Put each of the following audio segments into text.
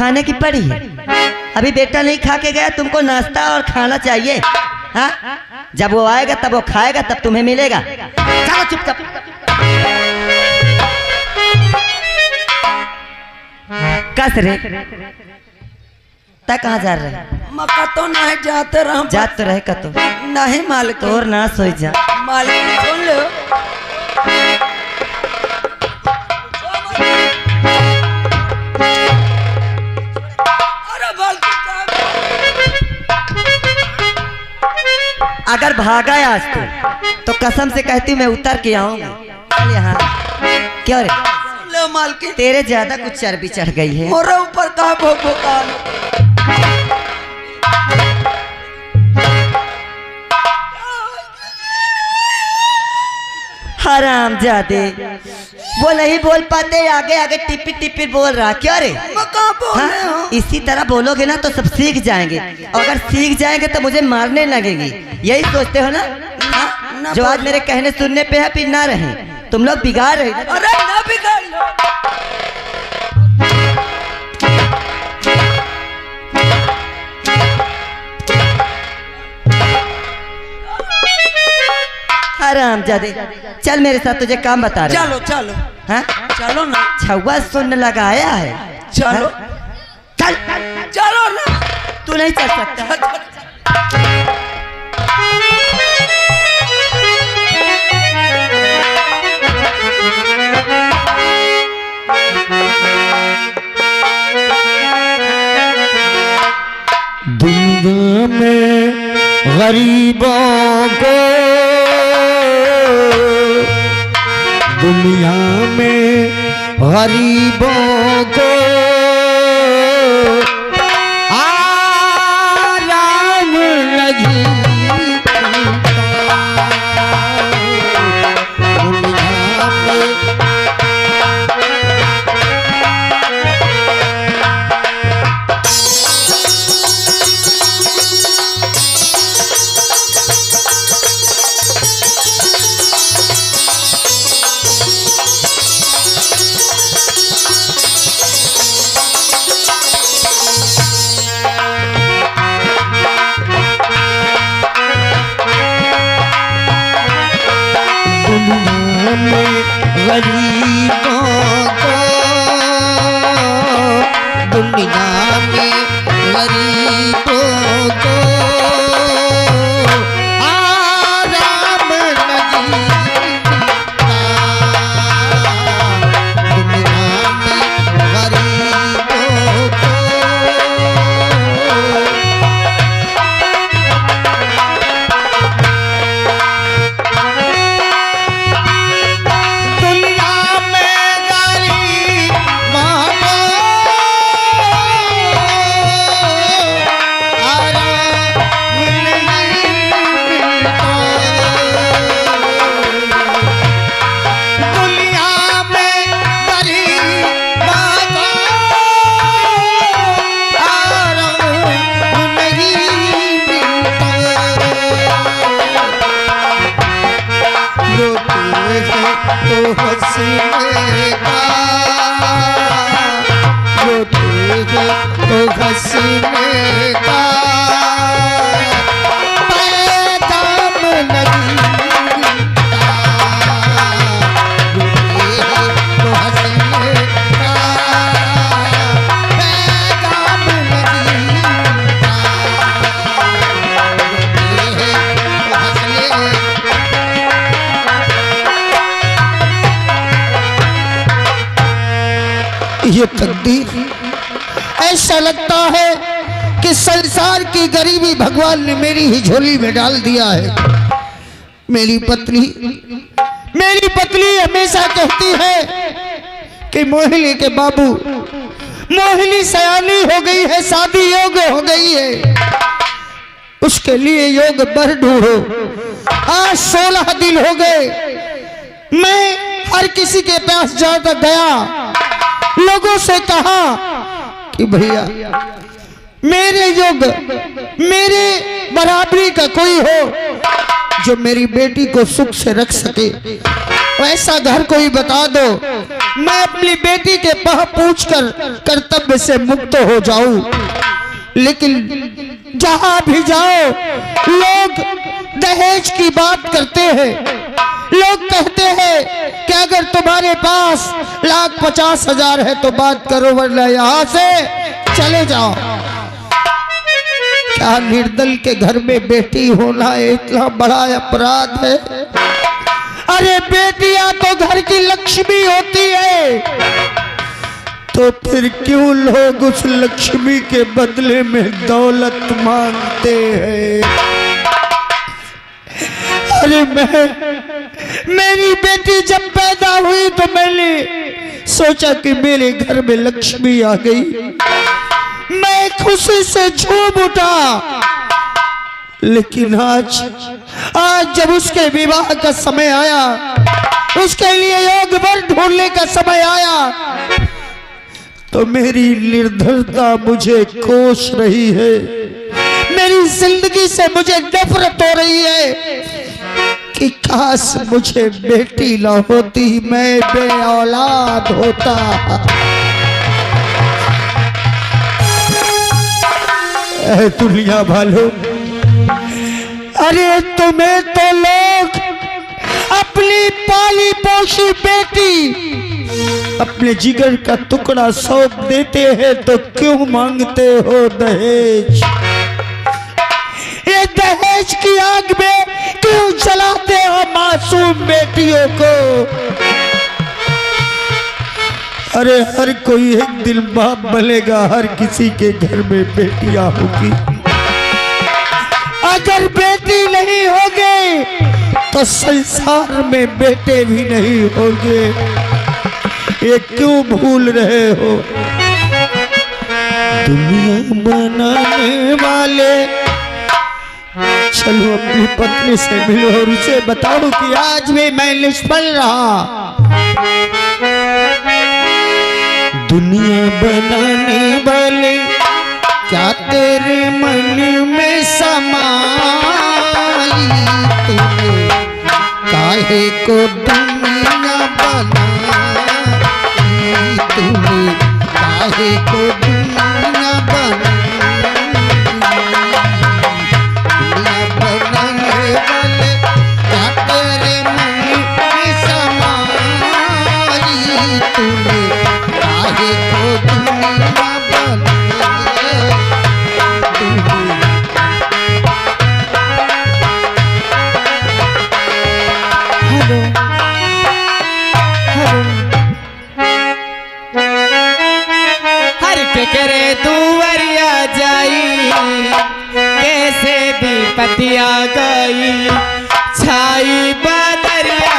खाने की पड़ी है। अभी बेटा नहीं खा के गया, तुमको नाश्ता और खाना चाहिए। हाँ, जब वो आएगा तब वो खाएगा, तब तुम्हें मिलेगा। चलो चुपचाप। कस रे कहाँ जा रहे? मक्का तो नहीं जाते रह जात तो रहे का तो नहीं मालिक तोर ना सोई जा मालिक सुन लो। अगर भागा है आज तो कसम से कहती हूँ मैं उतर के आऊंगा। चल यहाँ। क्यों रे? ले मालकिन, तेरे ज्यादा कुछ चर्बी चढ़ गई है। मोरे ऊपर का भोकाल। हराम जादे वो नहीं बोल पाते, आगे आगे टिपी टिपी बोल रहा। क्यों रे? हाँ? इसी तरह बोलोगे ना तो सब सीख जाएंगे, और अगर सीख जाएंगे तो मुझे मारने लगेंगे। यही सोचते हो ना? हाँ? जो आज मेरे कहने सुनने पे है फिर ना रहे। तुम लोग बिगाड़ रहे। अरे ना बिगाड़ लो। हराम जादे चल मेरे साथ, तुझे काम बता रहे। चलो चलो। हाँ? चलो ना। छुआ सुन लगाया है। चलो चल चलो ना। तू नहीं चल सकता। दुनिया में गरीबों को, दुनिया में गरीबों को आराम नहीं दुनिया में। गरीबों को दुनिया में गरीबों को आराम नहीं मिलता दुनिया में गरीबों को। तो हंसने का पैगाम नहीं मिलता तो हंसने का पैगाम नहीं मिलता तो हंसने। ये तकदीर ऐसा लगता है कि संसार की गरीबी भगवान ने मेरी ही झोली में डाल दिया है। मेरी पत्नी हमेशा कहती है कि मोहिनी के बाबू, मोहिनी सयानी हो गई है, शादी योग्य हो गई है, उसके लिए योग बर ढूंढो। आज 16 दिन हो गए, मैं हर किसी के पास जाकर गया, लोगों से कहा कि भैया मेरे योग, मेरे बराबरी का कोई हो जो मेरी बेटी को सुख से रख सके। वैसा घर कोई बता दो, मैं अपनी बेटी के पह पूछ कर कर्तव्य से मुक्त हो जाऊं। लेकिन जहां भी जाओ लोग दहेज की बात करते हैं। लोग कहते हैं कि अगर तुम्हारे पास 1,50,000 है तो बात करो, वरना यहां से चले जाओ। क्या निर्दल के घर में बेटी होना इतना बड़ा अपराध है? अरे बेटियां तो घर की लक्ष्मी होती है, तो फिर क्यों लोग उस लक्ष्मी के बदले में दौलत मांगते हैं? अरे मेरी बेटी जब पैदा हुई तो मैंने सोचा कि मेरे घर में लक्ष्मी आ गई। मैं खुशी से झूम उठा। लेकिन आज जब उसके विवाह का समय आया, उसके लिए योग वर ढूंढने का समय आया, तो मेरी निर्धनता मुझे कोस रही है। मेरी जिंदगी से मुझे नफरत हो रही है कि काश मुझे बेटी न होती, मैं बे औलाद होता। दुनिया वालों, अरे तुम्हें तो लोग अपनी पाली पोसी बेटी, अपने जिगर का टुकड़ा सौंप देते हैं, तो क्यों मांगते हो दहेज? ये दहेज की आग में क्यों जलाते हो मासूम बेटियों को? अरे हर कोई एक दिन बाप बनेगा, हर किसी के घर में बेटियां होगी। अगर बेटी नहीं होगी तो संसार में बेटे भी नहीं होंगे। ये क्यों भूल रहे हो? दुनिया बनाने वाले, चलो अपनी पत्नी से मिलो और उसे बताओ कि आज भी मैं निष्फल रहा। दुनिया बनाने वाले, क्या तेरे मन में समाई तूने, काहे को दुनिया बनाई तूने, काहे को दुनिया बनाई। पतिया गई छाई बदरिया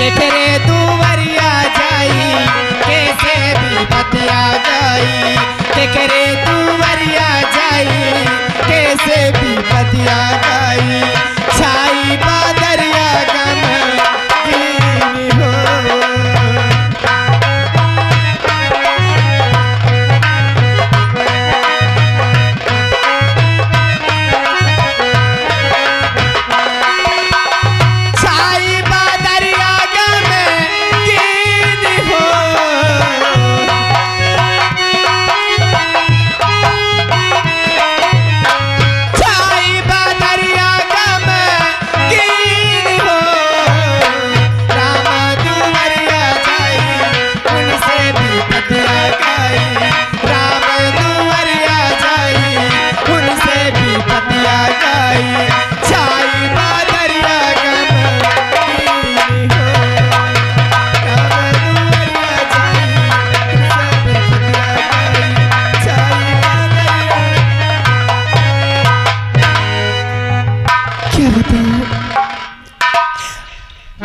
के दुवरिया जाई, कैसे भी पतिया गई, के दुवरिया जाई, कैसे भी पतिया गई, छाई बादरिया गम हो। छाई बादरिया गम हो।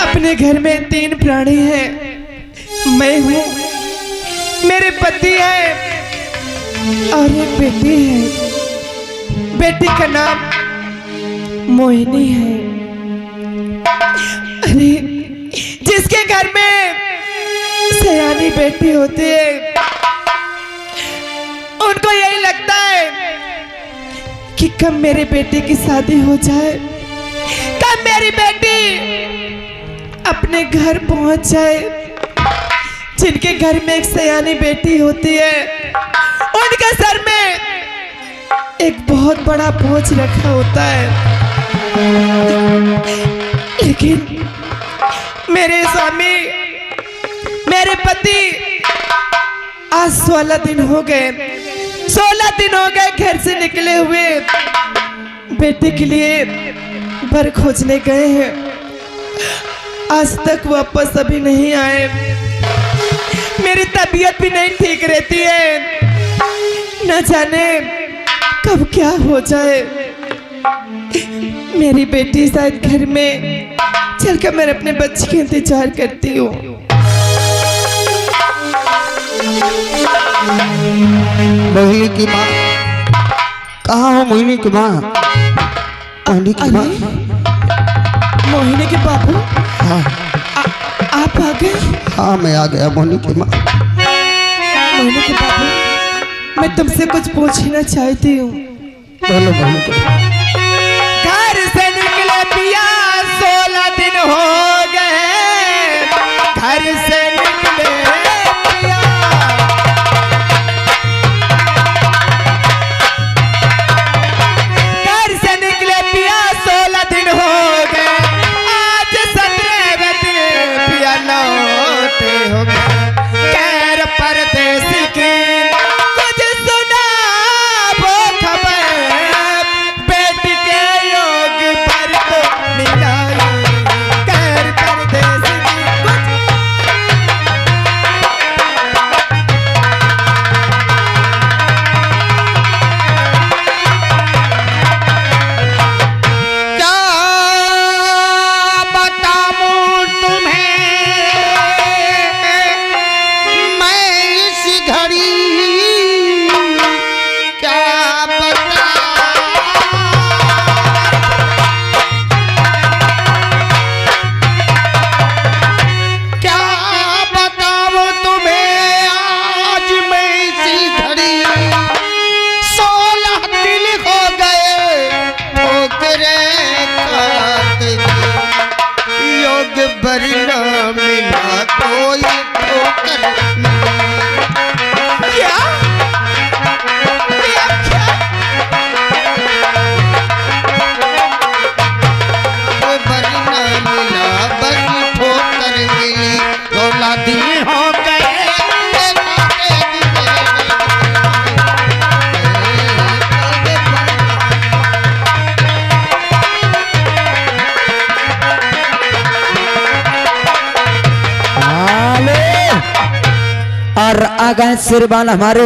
अपने घर में 3 प्राणी हैं, मैं हूँ, मेरे पति है और एक बेटी है। बेटी का नाम मोहिनी है। अरे जिसके घर में सयानी बेटी होती है, उनको यही लगता है कि कब मेरी बेटी की शादी हो जाए, कब मेरी बेटी अपने घर पहुंच जाए। जिनके घर में एक सयानी बेटी होती है, उनके सर में एक बहुत बड़ा बोझ रखा होता है। लेकिन मेरे स्वामी, मेरे पति आज 16 दिन हो गए, 16 दिन हो गए घर से निकले हुए, बेटे के लिए वर खोजने गए हैं। आज तक वापस अभी नहीं आए। मेरी तबीयत भी नहीं ठीक रहती है, न जाने कब क्या हो जाए। मेरी बेटी शायद घर में चलकर मैं अपने बच्चे का इंतजार करती हूँ। मोहिनी की माँ कहाँ हो? मोहिनी की माँ, मोहिनी की माँ। मोहिनी के बाबू, हाँ आप आ गए? हाँ मैं आ गया मोहिनी की माँ। मोहिनी के बाबू, मैं तुमसे कुछ पूछना चाहती हूँ। बोलो मोहिनी की माँ। घर से निकले पिया 16 दिन हो गए, घर से निकले पिया। घर से निकले पिया 16 दिन हो गए, आज 17वें दिन पिया लौटे हो गए। कैर परदेसी की कुछ सुना वो खबर, बेटी के योग पर तो मिला। कैर परदेसी की कुछ क्या बताऊं तुम्हें मैं इस घड़ी, क्या बताऊं, क्या बताऊं तुम्हें आज मैं इसी घड़ी। 16 दिन हो गए ठोकरे खाते, योग भरना मिला कोई ठोकर मिला। क्या क्या क्या कोई भरना मिला बस ठोकर मिली। 16 दिन हो गए और आगे श्रीमान हमारे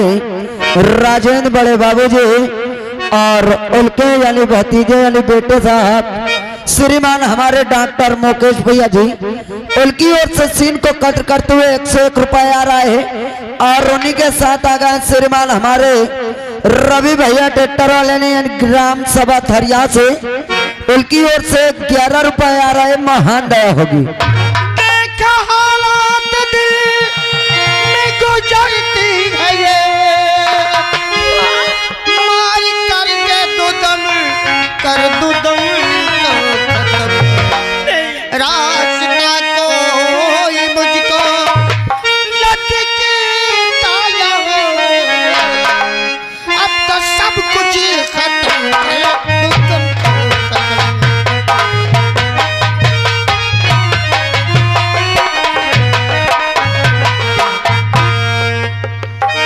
राजेंद्र बड़े बाबूजी और उनके यानी भतीजे यानी बेटे साहब श्रीमान हमारे डॉक्टर मुकेश भैया जी, उनकी ओर से सीन को कट करते हुए 101 रुपए आ रहा है। और उन्हीं के साथ आगे श्रीमान हमारे रवि भैया ट्रैक्टर वाले ने यानी ग्राम सभा थरिया से, उनकी ओर से 11 रुपए आ रहा है। महान दया होगी। देखा हालात दिल में गुजरती है ये, मार करके दुदम कर दुदम तो खत्म। रास्ता कोई मुझको लटकता है, अब तो सब कुछ खत्म है, दुदम तो खत्म।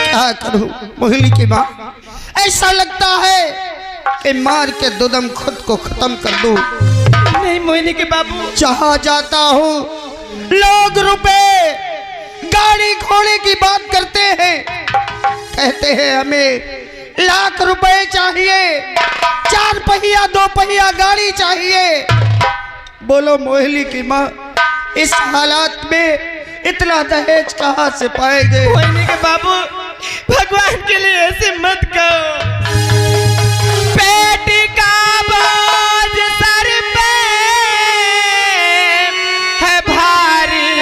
क्या करूं मोहिनी की माँ, ऐसा लगता है कि मार के दुदम खुद को खत्म कर दूं। नहीं मोहिनी के बाबू, जहां जाता हूं लोग रुपए गाड़ी घोड़े की बात करते हैं, कहते हैं हमें लाख रुपए चाहिए, 4 पहिया 2 पहिया गाड़ी चाहिए। बोलो मोहिनी की माँ, इस हालात में इतना दहेज कहाँ से पाएंगे? मोहिनी के बाबू, भगवान के लिए ऐसे मत कहो। बेटी का बोझ सर पे है भारी,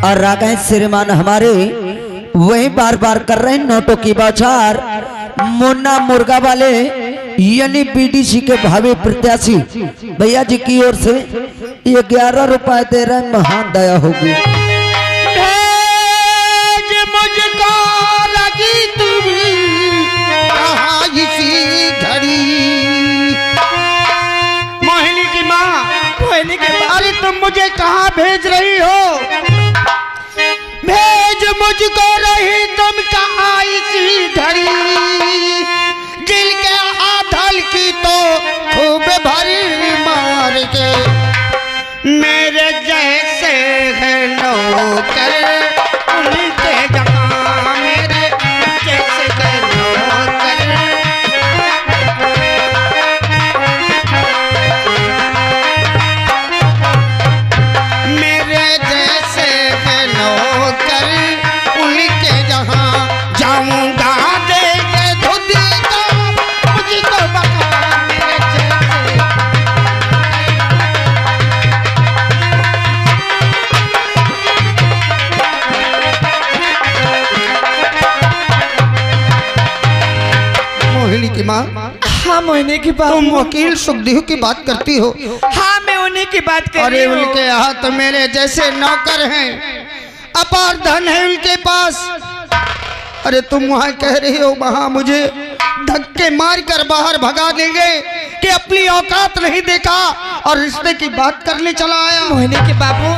और आ गए श्रीमान हमारे वही बार बार कर रहे हैं नोटों की बौछार। मुन्ना मुर्गा वाले यानी बीडीसी के भावी प्रत्याशी भैया जी की ओर से 11 रुपए दे रहे हैं, महान दया होगी। भेज मुझको लगी तुम कहाँ इसी घड़ी। मोहिनी की माँ, मोहिनी के बाबू अरे तुम मुझे कहाँ भेज रही हो? भेज मुझको रही तुम कहाँ इसी घड़ी। दिल के आधल की तो खूब भरी मार के मेरे जैसे है नौकर उनके जहाँ मेरे जैसे है नौकर। मेरे जैसे है नौकर उनके जहाँ जाऊंगा देंगे धुदी को मुझको बता मेरे जैसे। मोहिनी की माँ, हाँ मोहिनी की बाबू तुम वकील सुखदेव की बात करती हो? हाँ मैं उन्हीं की बात कर अरे रही हूँ। उनके यहाँ तो मेरे जैसे नौकर हैं, अपार धन है उनके पास। अरे तुम वहाँ कह रही हो वहाँ मुझे धक्के मार कर बाहर भगा देंगे कि अपनी औकात नहीं देखा और रिश्ते की बात करने चला आया। मोहिनी के बाबू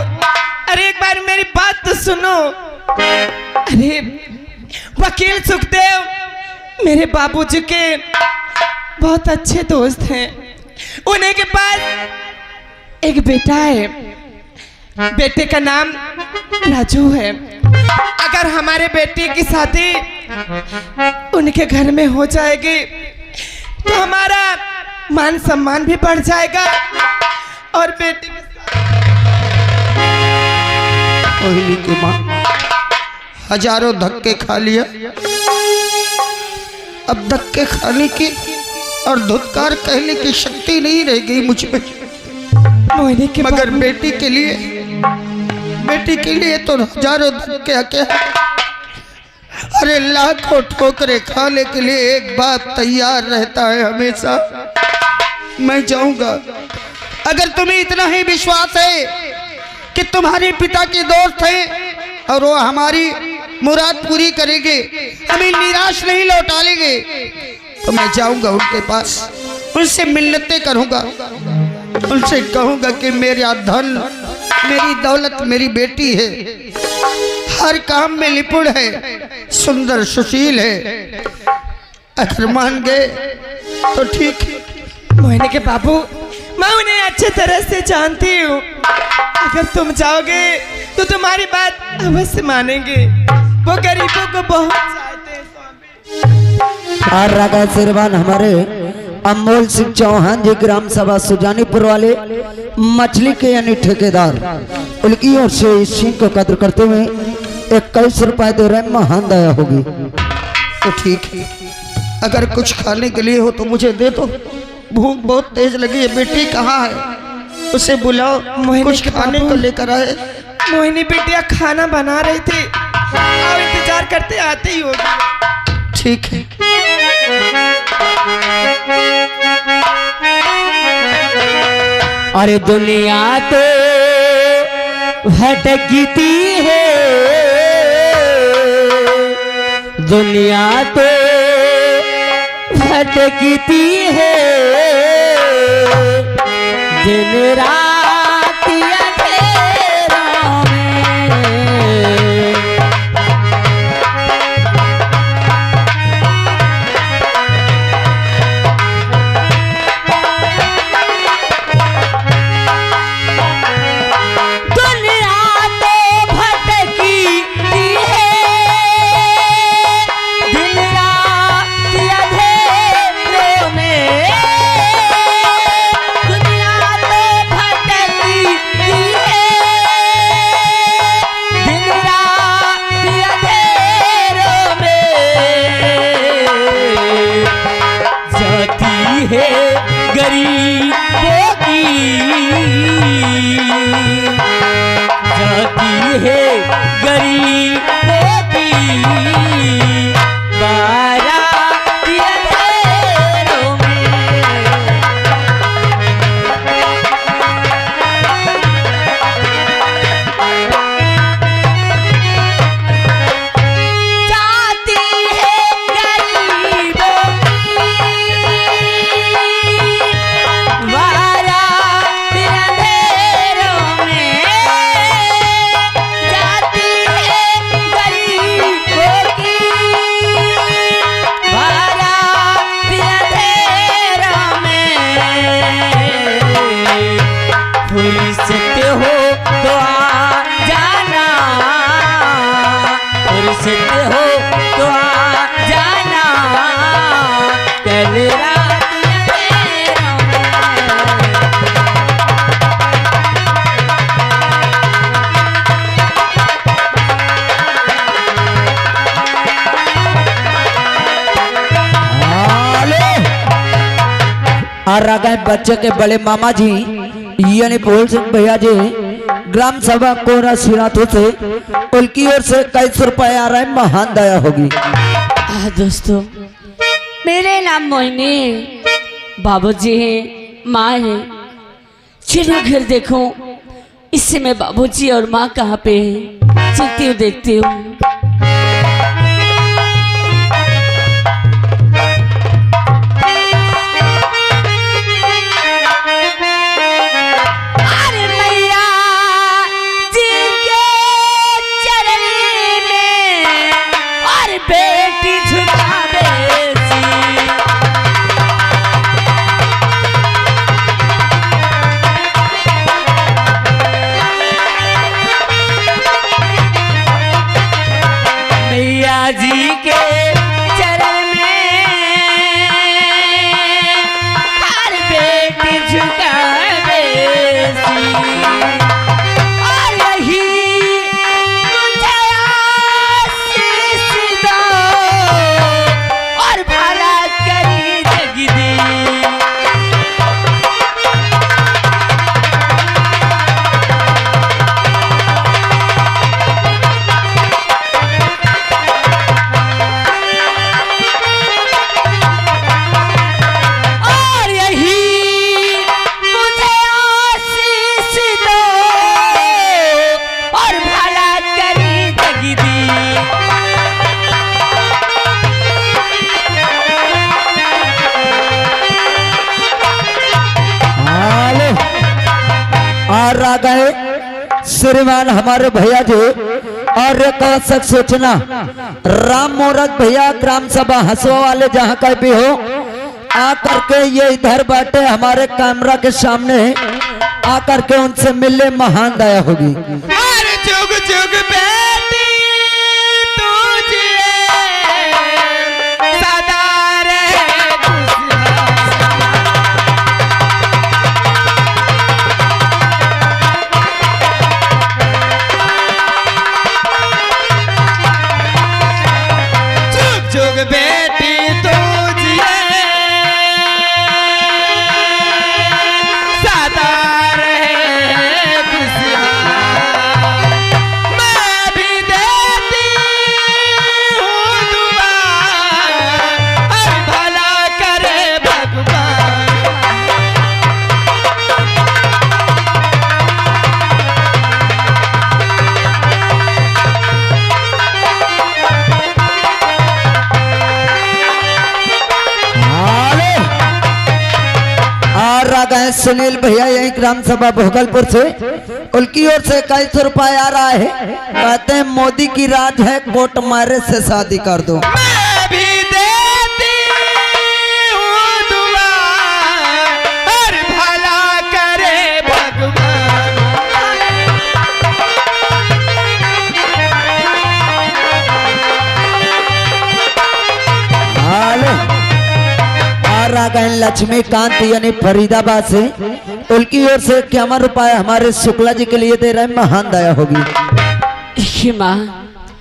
अरे एक बार मेरी बात तो सुनो। अरे वकील सुखदेव मेरे बाबूजी के बहुत अच्छे दोस्त हैं। उन्हीं के पास एक बेटा है, बेटे का नाम राजू है। अगर हमारे बेटे की शादी उनके घर में हो जाएगी तो हमारा मान सम्मान भी बढ़ जाएगा और बेटे मोहिनी की माँ, हजारों धक्के खा लिया, अब धक्के खाने की और धुतकार कहने की शक्ति नहीं रह गई मुझ में। मोहिनी के मगर बाबू बेटी के लिए तो हजारों धक्के क्या, अरे लाखों ठोकरे खाने के लिए एक बाप तैयार रहता है हमेशा। मैं जाऊंगा। अगर तुम्हें इतना ही विश्वास है कि तुम्हारे पिता के दोस्त हैं और वो हमारी मुराद पूरी करेंगे, हमें निराश नहीं लौटा लेंगे, तो मैं जाऊंगा उनके पास, उनसे मिन्नतें करूंगा, उनसे कहूंगा कि मेरा धन मेरी दौलत मेरी बेटी है, हर काम में निपुण है, सुंदर सुशील है। अगर मान गए तो ठीक है। मोहिनी के बाबू मैं उन्हें अच्छे तरह से जानती हूँ। अगर तुम जाओगे तो तुम्हारी बात अवश्य मानेंगे। वो गरीबों को बहुत चाहते हैं स्वामी। और रागा श्रीमान हमारे अमोल सिंह चौहान जी ग्राम सभा सुजानीपुर वाले मछली के यानी ठेकेदार, उनकी ओर से इस सिंह को कद्र करते हुए 21 रुपए दे रहे, महान दया होगी। तो ठीक है, अगर कुछ खाने के लिए हो तो मुझे दे दो, भूख बहुत तेज लगी है। बेटी कहाँ है, उसे बुलाओ, कुछ खाने को लेकर आए। मोहिनी बिटिया खाना बना रही थी, और इंतजार करते आते ही होगी। ठीक है। अरे दुनिया तो भटकती है, दुनिया तो भटकती है, दिन रात अंधेरों में। सोचते हो तो आ जाना कल रात अंधेरों में। और आ गए बच्चे के बड़े मामा जी यानी भोल सिंह भैया जी ग्राम सभा कोरा सिराथू से उनकी ओर से 21 रुपए आ रहा है, महान दया होगी। दोस्तों मेरे नाम मोहिनी है, बाबूजी हैं, माँ है। चलो घर देखो इस समय बाबूजी और माँ कहाँ पे हैं, चलती हूँ देखती हूँ। जी के चरण में हर बेटी झुकावे सी, और यही मुझे आशीष दो और भला करी जगदी। और आ गए श्रीमान हमारे भैया जी और एक सूचना राम मोहरत भैया ग्राम सभा हसवा वाले जहाँ का भी हो आ करके ये इधर बैठे हमारे कैमरा के सामने आ करके उनसे मिलने महान दया होगी। अरे जुग जुग बेटी तुझे सदा रहे जुग बेटी तुझे सदा रहे खुशहाल। मैं भी देती हूँ दुआ हर भला करे भगवान। और आ गए सुनील भैया यही ग्राम सभा भोगलपुर से उनकी ओर से 21 रुपए आ रहा है, कहते हैं मोदी की राज है कोर्ट मारे से शादी कर दो। मैं भी देती हूँ दुआ हर भला करे भगवान। और आ गए लक्ष्मीकांत यानी फरीदाबाद से उनकी ओर से 51 रुपए हमारे शुक्ला जी के लिए दे रहे हैं, महान दया होगी। माँ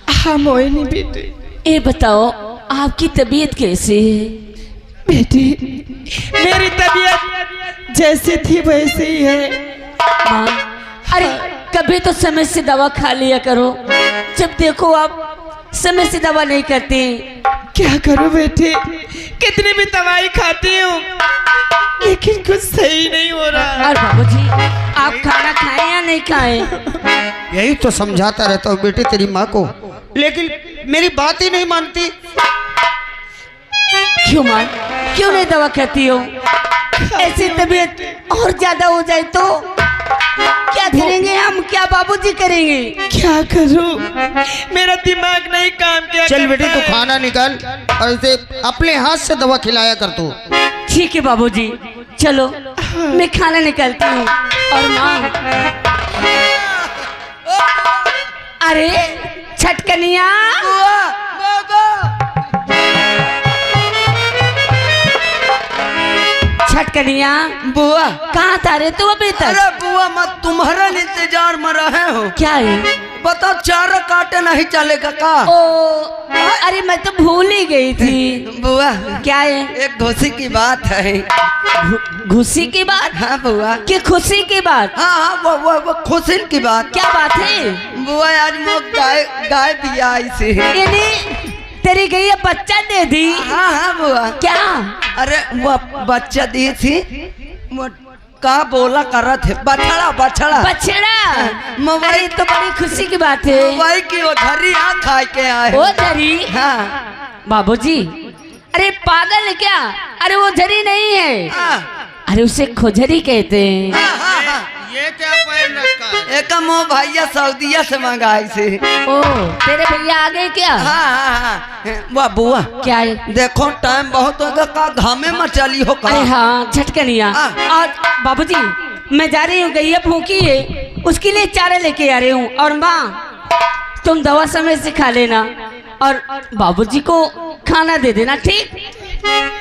हाँ मोहिनी बेटी, ये बताओ आपकी तबीयत कैसी है? बेटी मेरी तबीयत जैसी थी वैसे ही है। माँ अरे कभी तो समय से दवा खा लिया करो, जब देखो आप समय से दवा नहीं करती। क्या करूं बेटी, कितनी भी दवाई खाती हूँ लेकिन कुछ सही नहीं हो रहा। और बाबूजी आप खाना खाएं या नहीं खाएं? यही तो समझाता रहता हूँ बेटे तेरी माँ को, लेकिन मेरी बात ही नहीं मानती। क्यों माँ, क्यों नहीं दवा खाती हो? ऐसी तबीयत और ज्यादा हो जाए तो क्या करेंगे हम, क्या बाबूजी करेंगे? क्या करूं, मेरा दिमाग नहीं काम किया। चल बेटी तू खाना निकाल और इसे अपने हाथ से दवा खिलाया कर तू। ठीक है बाबूजी, चलो मैं खाना निकालती हूँ। और माँ अरे छटकनिया छटकनिया बुआ कहाँ था रे तू अभी तक? अरे बुआ मत तुम्हारा इंतजार में रहे हो। क्या है? बताओ चारा काटे नहीं चलेगा का? ओ अरे मैं तो भूल ही गई थी। बुआ क्या है? एक खुशी की बात है। खुशी की बात? हाँ बुआ। कि खुशी की बात? हाँ हाँ वो खुशी की बात। क्या बात है? बुआ आज मैं गाय भी आई सी। यानी तेरी गई है बच्चा दे दी? हाँ हाँ बुआ। क्या? अरे वो बच्चा दी थी वो का बोला कर रहा थे बछड़ा बछड़ा बछड़ा। मोबाइल अरे तो बड़ी खुशी की बात है। मोबाइल की वो धरी आ खा के आए। वो झरी? हाँ बाबूजी अरे पागल है क्या? अरे वो झरी नहीं है, हाँ अरे उसे खोजरी कहते हैं। हाँ हाँ हाँ। ये क्या पहन रखा है? एक मो भैया सऊदिया से मंगाई से। ओ तेरे भैया आ गए क्या? हाँ हाँ हाँ वाह बुआ क्या है? देखो टाइम बहुत हो गया का घामे में चली हो का? अरे हाँ झटकनिया। और बाबूजी मैं जा रही हूँ, गैया भूखी है उसके लिए चारा लेके आ रही हूँ। और माँ तुम दवा समय से खा लेना और बाबूजी को खाना दे देना। ठीक?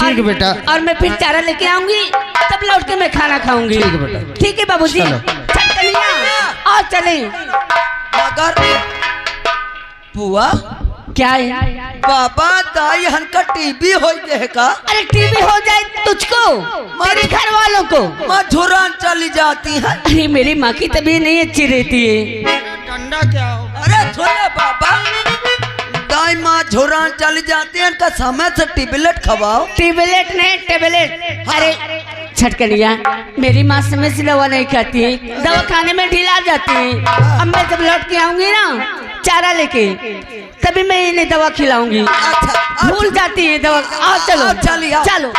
ठीक बेटा। और मैं फिर चारा लेके आऊंगी तब लौट के मैं खाना खाऊंगी। ठीक है बेटा। ठीक है बाबूजी। चलो। छटकनिया और चले। मगर बुआ क्या है? बाबा दाई हनका टीवी हो गए का? अरे टीवी हो जाए तुझको, मेरे घर वालों को? माँ झुरान चली जाती है। अरे मेरी माँ की तबीयत नहीं अच्छी रहती है। ठंडा क्या हो? अरे छोले बाबा दाई माँ झुरान चली जाती है इनका समय से टेबलेट खवाओ। टेबलेट नहीं टेबलेट। अरे छटकनिया मेरी माँ समय से दवा नहीं खाती है, दवा खाने में ढीला जाती है। अब मैं जब लौट के आऊंगी ना चारा लेके तभी मैं इन्हें दवा खिलाऊंगी। अच्छा भूल जाती है दवा। आओ चलो चलिए आओ। चलो।